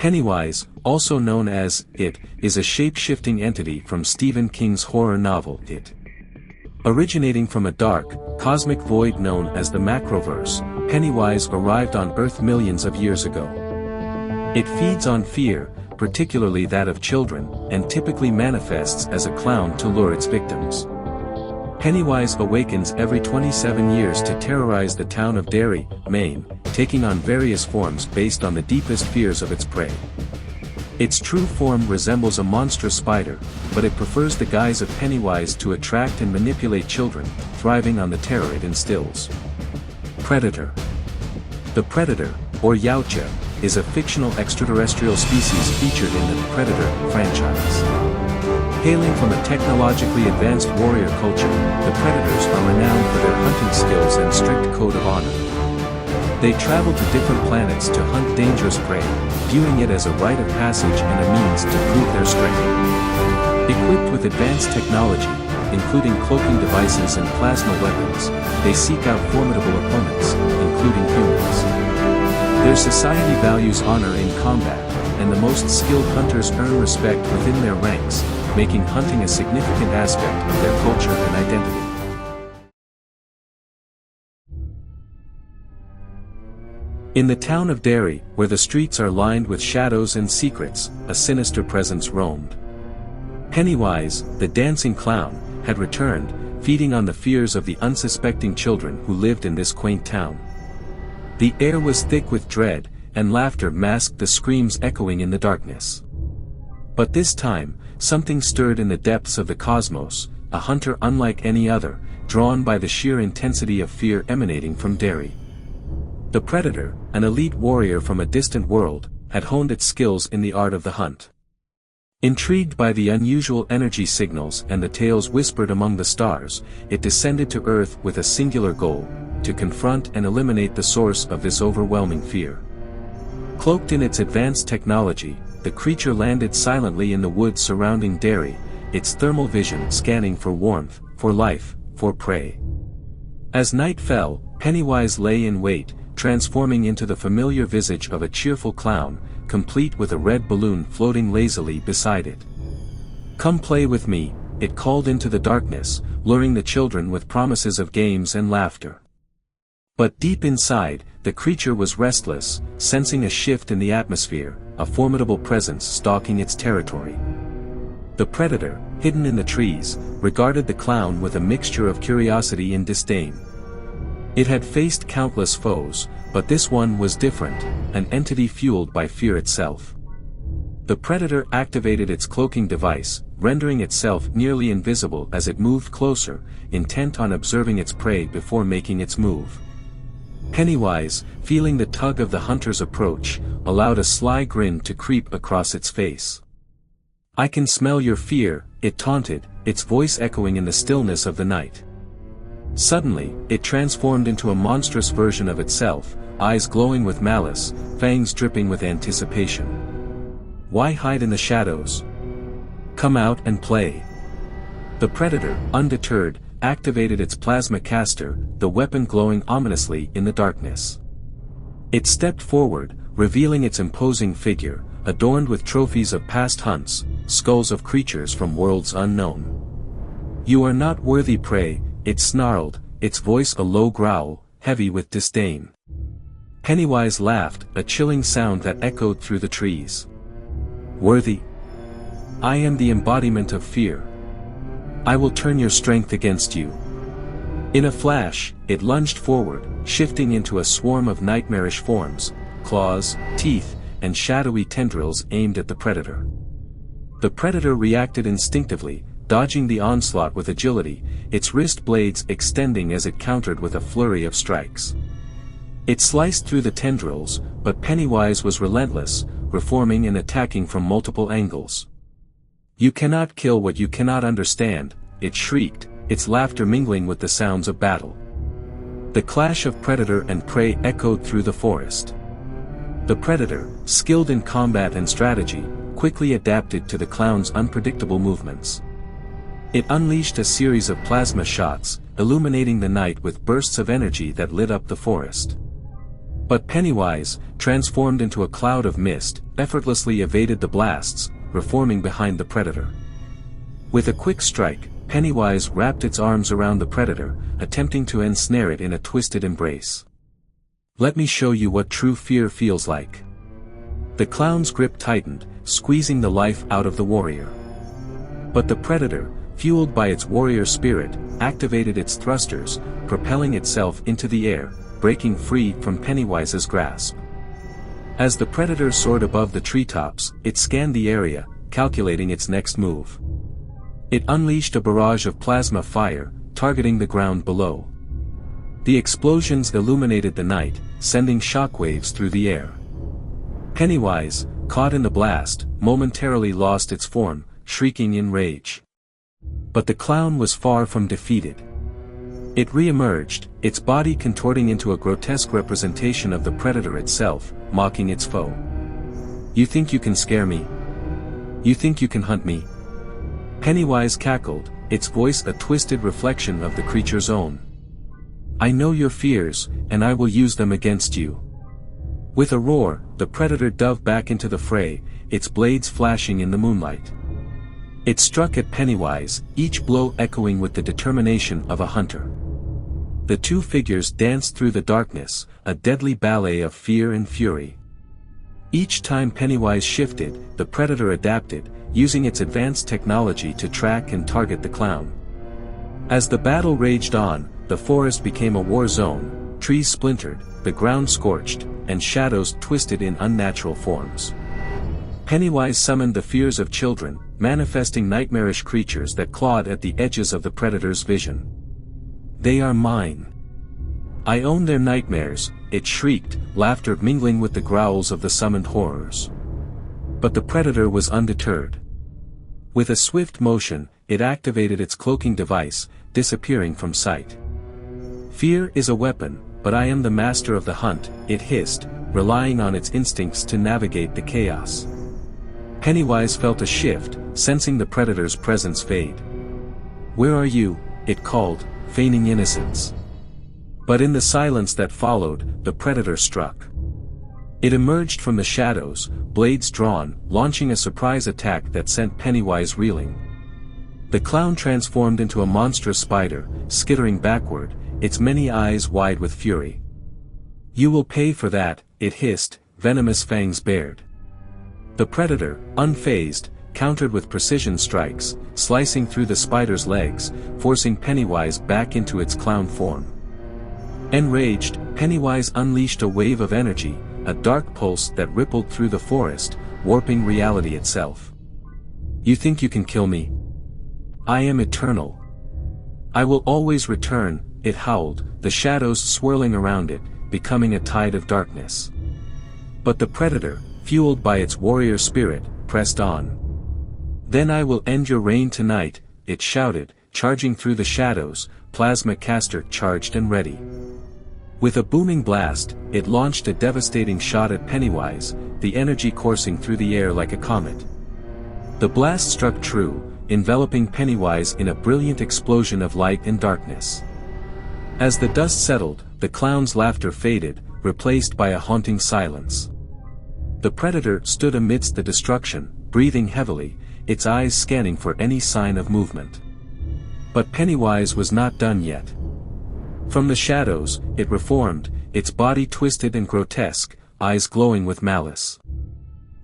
Pennywise, also known as It, is a shape-shifting entity from Stephen King's horror novel It. Originating from a dark, cosmic void known as the Macroverse, Pennywise arrived on Earth millions of years ago. It feeds on fear, particularly that of children, and typically manifests as a clown to lure its victims. Pennywise awakens every 27 years to terrorize the town of Derry, Maine, taking on various forms based on the deepest fears of its prey. Its true form resembles a monstrous spider, but it prefers the guise of Pennywise to attract and manipulate children, thriving on the terror it instills. Predator. The Predator, or Yautja, is a fictional extraterrestrial species featured in the Predator franchise. Hailing from a technologically advanced warrior culture, the Predators are renowned for their hunting skills and strict code of honor. They travel to different planets to hunt dangerous prey, viewing it as a rite of passage and a means to prove their strength. Equipped with advanced technology, including cloaking devices and plasma weapons, they seek out formidable opponents, including humans. Their society values honor in combat, and the most skilled hunters earn respect within their ranks, making hunting a significant aspect of their culture and identity. In the town of Derry, where the streets are lined with shadows and secrets, a sinister presence roamed. Pennywise, the dancing clown, had returned, feeding on the fears of the unsuspecting children who lived in this quaint town. The air was thick with dread, and laughter masked the screams echoing in the darkness. But this time, something stirred in the depths of the cosmos, a hunter unlike any other, drawn by the sheer intensity of fear emanating from Derry. The Predator, an elite warrior from a distant world, had honed its skills in the art of the hunt. Intrigued by the unusual energy signals and the tales whispered among the stars, it descended to Earth with a singular goal: to confront and eliminate the source of this overwhelming fear. Cloaked in its advanced technology, the creature landed silently in the woods surrounding Derry, its thermal vision scanning for warmth, for life, for prey. As night fell, Pennywise lay in wait, transforming into the familiar visage of a cheerful clown, complete with a red balloon floating lazily beside it. "Come play with me," it called into the darkness, luring the children with promises of games and laughter. But deep inside, the creature was restless, sensing a shift in the atmosphere, a formidable presence stalking its territory. The Predator, hidden in the trees, regarded the clown with a mixture of curiosity and disdain. It had faced countless foes, but this one was different, an entity fueled by fear itself. The Predator activated its cloaking device, rendering itself nearly invisible as it moved closer, intent on observing its prey before making its move. Pennywise, feeling the tug of the hunter's approach, allowed a sly grin to creep across its face. "I can smell your fear," it taunted, its voice echoing in the stillness of the night. Suddenly, it transformed into a monstrous version of itself, eyes glowing with malice, fangs dripping with anticipation. "Why hide in the shadows? Come out and play." The Predator, undeterred, activated its plasma caster, the weapon glowing ominously in the darkness. It stepped forward, revealing its imposing figure, adorned with trophies of past hunts, skulls of creatures from worlds unknown. "You are not worthy prey," it snarled, its voice a low growl, heavy with disdain. Pennywise laughed, a chilling sound that echoed through the trees. "Worthy? I am the embodiment of fear. I will turn your strength against you." In a flash, it lunged forward, shifting into a swarm of nightmarish forms, claws, teeth, and shadowy tendrils aimed at the Predator. The Predator reacted instinctively, dodging the onslaught with agility, its wrist blades extending as it countered with a flurry of strikes. It sliced through the tendrils, but Pennywise was relentless, reforming and attacking from multiple angles. "You cannot kill what you cannot understand," it shrieked, its laughter mingling with the sounds of battle. The clash of predator and prey echoed through the forest. The Predator, skilled in combat and strategy, quickly adapted to the clown's unpredictable movements. It unleashed a series of plasma shots, illuminating the night with bursts of energy that lit up the forest. But Pennywise, transformed into a cloud of mist, effortlessly evaded the blasts, reforming behind the predator. With a quick strike, Pennywise wrapped its arms around the predator, attempting to ensnare it in a twisted embrace. "Let me show you what true fear feels like." The clown's grip tightened, squeezing the life out of the warrior. But the predator, fueled by its warrior spirit, activated its thrusters, propelling itself into the air, breaking free from Pennywise's grasp. As the predator soared above the treetops, it scanned the area, calculating its next move. It unleashed a barrage of plasma fire, targeting the ground below. The explosions illuminated the night, sending shockwaves through the air. Pennywise, caught in the blast, momentarily lost its form, shrieking in rage. But the clown was far from defeated. It re-emerged, its body contorting into a grotesque representation of the predator itself, mocking its foe. "You think you can scare me? You think you can hunt me?" Pennywise cackled, its voice a twisted reflection of the creature's own. "I know your fears, and I will use them against you." With a roar, the predator dove back into the fray, its blades flashing in the moonlight. It struck at Pennywise, each blow echoing with the determination of a hunter. The two figures danced through the darkness, a deadly ballet of fear and fury. Each time Pennywise shifted, the predator adapted, using its advanced technology to track and target the clown. As the battle raged on, the forest became a war zone, trees splintered, the ground scorched, and shadows twisted in unnatural forms. Pennywise summoned the fears of children, manifesting nightmarish creatures that clawed at the edges of the predator's vision. "They are mine. I own their nightmares," it shrieked, laughter mingling with the growls of the summoned horrors. But the predator was undeterred. With a swift motion, it activated its cloaking device, disappearing from sight. "Fear is a weapon, but I am the master of the hunt," it hissed, relying on its instincts to navigate the chaos. Pennywise felt a shift, sensing the predator's presence fade. "Where are you?" it called, feigning innocence. But in the silence that followed, the predator struck. It emerged from the shadows, blades drawn, launching a surprise attack that sent Pennywise reeling. The clown transformed into a monstrous spider, skittering backward, its many eyes wide with fury. "You will pay for that," it hissed, venomous fangs bared. The predator, unfazed, countered with precision strikes, slicing through the spider's legs, forcing Pennywise back into its clown form. Enraged, Pennywise unleashed a wave of energy, a dark pulse that rippled through the forest, warping reality itself. "You think you can kill me? I am eternal. I will always return," it howled, the shadows swirling around it, becoming a tide of darkness. But the predator, fueled by its warrior spirit, pressed on. "Then I will end your reign tonight," it shouted, charging through the shadows, plasma caster charged and ready. With a booming blast, it launched a devastating shot at Pennywise, the energy coursing through the air like a comet. The blast struck true, enveloping Pennywise in a brilliant explosion of light and darkness. As the dust settled, the clown's laughter faded, replaced by a haunting silence. The predator stood amidst the destruction, breathing heavily, its eyes scanning for any sign of movement. But Pennywise was not done yet. From the shadows, it reformed, its body twisted and grotesque, eyes glowing with malice.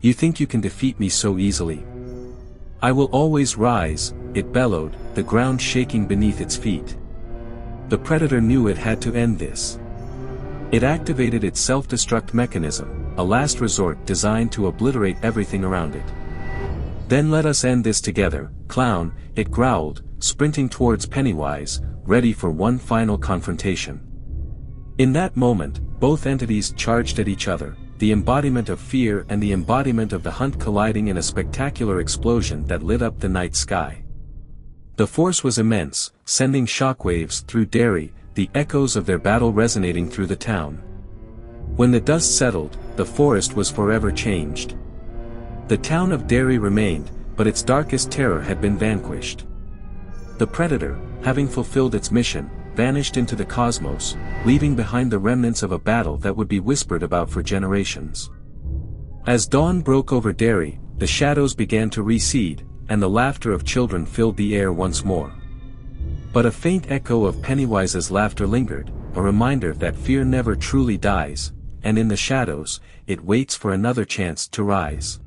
"You think you can defeat me so easily? I will always rise," it bellowed, the ground shaking beneath its feet. The predator knew it had to end this. It activated its self-destruct mechanism, a last resort designed to obliterate everything around it. "Then let us end this together, clown," it growled, sprinting towards Pennywise, ready for one final confrontation. In that moment, both entities charged at each other, the embodiment of fear and the embodiment of the hunt colliding in a spectacular explosion that lit up the night sky. The force was immense, sending shockwaves through Derry, the echoes of their battle resonating through the town. When the dust settled, the forest was forever changed. The town of Derry remained, but its darkest terror had been vanquished. The predator, having fulfilled its mission, vanished into the cosmos, leaving behind the remnants of a battle that would be whispered about for generations. As dawn broke over Derry, the shadows began to recede, and the laughter of children filled the air once more. But a faint echo of Pennywise's laughter lingered, a reminder that fear never truly dies, and in the shadows, it waits for another chance to rise.